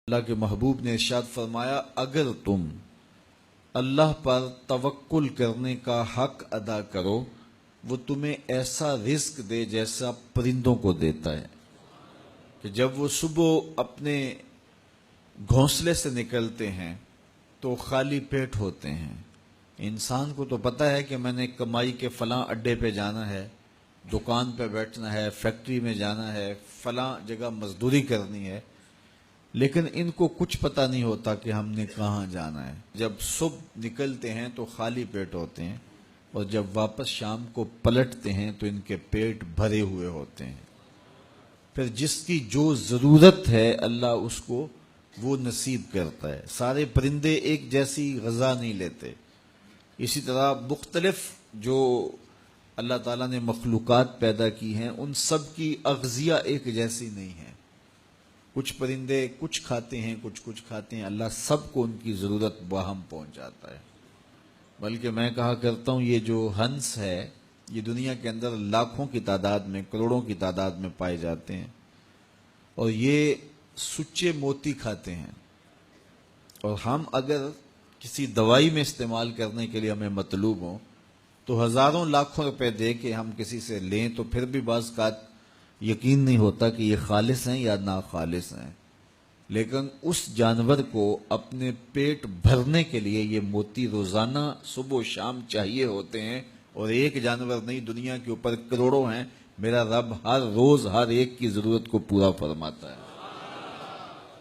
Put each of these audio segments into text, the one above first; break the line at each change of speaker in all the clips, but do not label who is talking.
اللہ کے محبوب نے ارشاد فرمایا، اگر تم اللہ پر توکل کرنے کا حق ادا کرو وہ تمہیں ایسا رزق دے جیسا پرندوں کو دیتا ہے کہ جب وہ صبح اپنے گھونسلے سے نکلتے ہیں تو خالی پیٹ ہوتے ہیں۔ انسان کو تو پتہ ہے کہ میں نے کمائی کے فلاں اڈے پہ جانا ہے، دکان پہ بیٹھنا ہے، فیکٹری میں جانا ہے، فلاں جگہ مزدوری کرنی ہے، لیکن ان کو کچھ پتہ نہیں ہوتا کہ ہم نے کہاں جانا ہے۔ جب صبح نکلتے ہیں تو خالی پیٹ ہوتے ہیں اور جب واپس شام کو پلٹتے ہیں تو ان کے پیٹ بھرے ہوئے ہوتے ہیں۔ پھر جس کی جو ضرورت ہے اللہ اس کو وہ نصیب کرتا ہے۔ سارے پرندے ایک جیسی غذا نہیں لیتے، اسی طرح مختلف جو اللہ تعالیٰ نے مخلوقات پیدا کی ہیں ان سب کی اغذیہ ایک جیسی نہیں ہے۔ کچھ پرندے کچھ کھاتے ہیں، کچھ کھاتے ہیں، اللہ سب کو ان کی ضرورت باہم پہنچاتا ہے۔ بلکہ میں کہا کرتا ہوں یہ جو ہنس ہے یہ دنیا کے اندر لاکھوں کی تعداد میں، کروڑوں کی تعداد میں پائے جاتے ہیں، اور یہ سچے موتی کھاتے ہیں، اور ہم اگر کسی دوائی میں استعمال کرنے کے لیے ہمیں مطلوب ہوں تو ہزاروں لاکھوں روپے دے کے ہم کسی سے لیں تو پھر بھی بعض اوقات یقین نہیں ہوتا کہ یہ خالص ہیں یا ناخالص ہیں، لیکن اس جانور کو اپنے پیٹ بھرنے کے لیے یہ موتی روزانہ صبح و شام چاہیے ہوتے ہیں، اور ایک جانور نہیں، دنیا کے اوپر کروڑوں ہیں، میرا رب ہر روز ہر ایک کی ضرورت کو پورا فرماتا ہے۔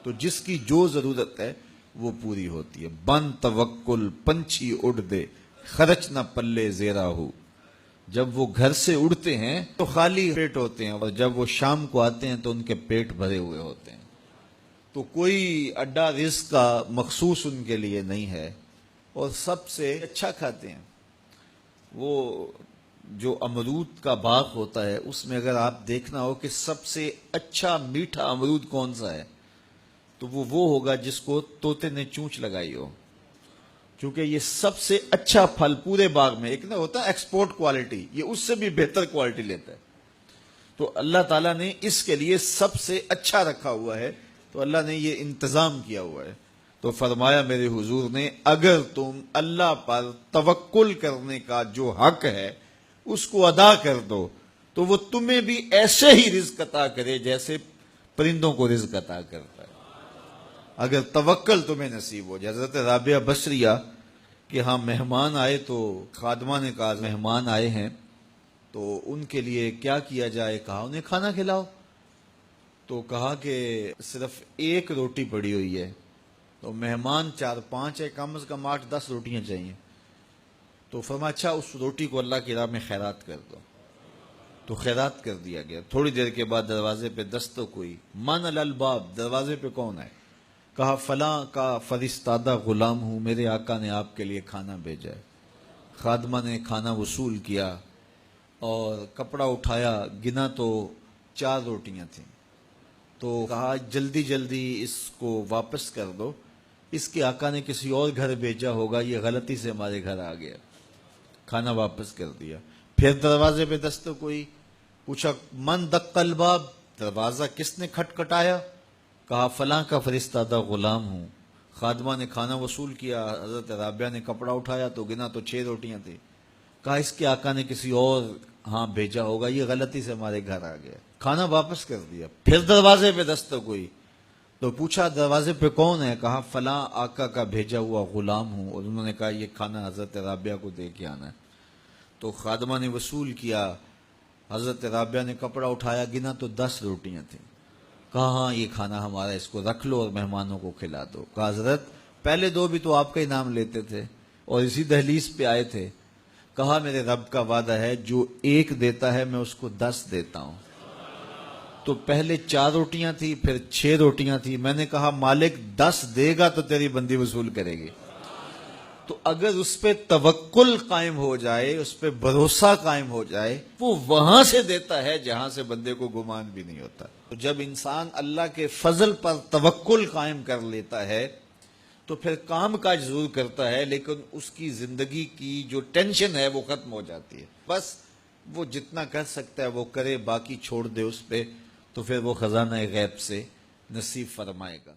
تو جس کی جو ضرورت ہے وہ پوری ہوتی ہے۔ بن توکل پنچھی اڑ دے، خرچ نہ پلے زیرا ہو۔ جب وہ گھر سے اڑتے ہیں تو خالی پیٹ ہوتے ہیں، اور جب وہ شام کو آتے ہیں تو ان کے پیٹ بھرے ہوئے ہوتے ہیں۔ تو کوئی اڈا رزق کا مخصوص ان کے لیے نہیں ہے، اور سب سے اچھا کھاتے ہیں۔ وہ جو امرود کا باغ ہوتا ہے اس میں اگر آپ دیکھنا ہو کہ سب سے اچھا میٹھا امرود کون سا ہے تو وہ ہوگا جس کو طوطے نے چونچ لگائی ہو، کیونکہ یہ سب سے اچھا پھل پورے باغ میں، ایک نہ ہوتا ہے ایکسپورٹ کوالٹی، یہ اس سے بھی بہتر کوالٹی لیتا ہے۔ تو اللہ تعالیٰ نے اس کے لیے سب سے اچھا رکھا ہوا ہے، تو اللہ نے یہ انتظام کیا ہوا ہے۔ تو فرمایا میرے حضور نے، اگر تم اللہ پر توکل کرنے کا جو حق ہے اس کو ادا کر دو تو وہ تمہیں بھی ایسے ہی رزق عطا کرے جیسے پرندوں کو رزق عطا کرتا ہے، اگر توکل تمہیں نصیب ہو جائے۔ حضرت رابعہ بصریہ کہ ہاں مہمان آئے تو خادمہ نے کہا مہمان آئے ہیں تو ان کے لیے کیا کیا جائے، کہا انہیں کھانا کھلاؤ، تو کہا کہ صرف ایک روٹی پڑی ہوئی ہے، تو مہمان 4-5 ہے، کم از کم 8-10 روٹیاں چاہیے، تو فرمایا اچھا اس روٹی کو اللہ کی راہ میں خیرات کر دو، تو خیرات کر دیا گیا۔ تھوڑی دیر کے بعد دروازے پہ دستک ہوئی، من الباب، دروازے پہ کون ہے؟ کہا فلاں کا فرستادہ غلام ہوں، میرے آقا نے آپ کے لیے کھانا بھیجا ہے۔ خادمہ نے کھانا وصول کیا اور کپڑا اٹھایا، گنا تو 4 روٹیاں تھیں، تو کہا جلدی جلدی اس کو واپس کر دو، اس کے آقا نے کسی اور گھر بھیجا ہوگا، یہ غلطی سے ہمارے گھر آ گیا۔ کھانا واپس کر دیا۔ پھر دروازے پہ دستک ہوئی، پوچھا من دق الباب، دروازہ کس نے کھٹکھٹایا؟ کہا فلاں کا فرستادہ غلام ہوں۔ خادمہ نے کھانا وصول کیا، حضرت رابعہ نے کپڑا اٹھایا تو گنا تو 6 روٹیاں تھیں، کہا اس کے آقا نے کسی اور ہاں بھیجا ہوگا، یہ غلطی سے ہمارے گھر آ گیا۔ کھانا واپس کر دیا۔ پھر دروازے پہ دستک ہوئی تو پوچھا دروازے پہ کون ہے؟ کہا فلاں آقا کا بھیجا ہوا غلام ہوں، اور انہوں نے کہا یہ کھانا حضرت رابعہ کو دے کے آنا ہے۔ تو خادمہ نے وصول کیا، حضرت رابعہ نے کپڑا اٹھایا، گنا تو 10 روٹیاں تھیں، کہا ہاں یہ کھانا ہمارا، اس کو رکھ لو اور مہمانوں کو کھلا دو۔ کہا حضرت پہلے 2 بھی تو آپ کا ہی نام لیتے تھے اور اسی دہلیز پہ آئے تھے۔ کہا میرے رب کا وعدہ ہے جو 1 دیتا ہے میں اس کو 10 دیتا ہوں۔ تو پہلے 4 روٹیاں تھی، پھر 6 روٹیاں تھی، میں نے کہا مالک 10 دے گا تو تیری بندی وصول کرے گی۔ تو اگر اس پہ توکل قائم ہو جائے، اس پہ بھروسہ قائم ہو جائے، وہ وہاں سے دیتا ہے جہاں سے بندے کو گمان بھی نہیں ہوتا۔ تو جب انسان اللہ کے فضل پر توکل قائم کر لیتا ہے تو پھر کام کاج ضرور کرتا ہے، لیکن اس کی زندگی کی جو ٹینشن ہے وہ ختم ہو جاتی ہے۔ بس وہ جتنا کر سکتا ہے وہ کرے، باقی چھوڑ دے اس پہ، تو پھر وہ خزانہ غیب سے نصیب فرمائے گا۔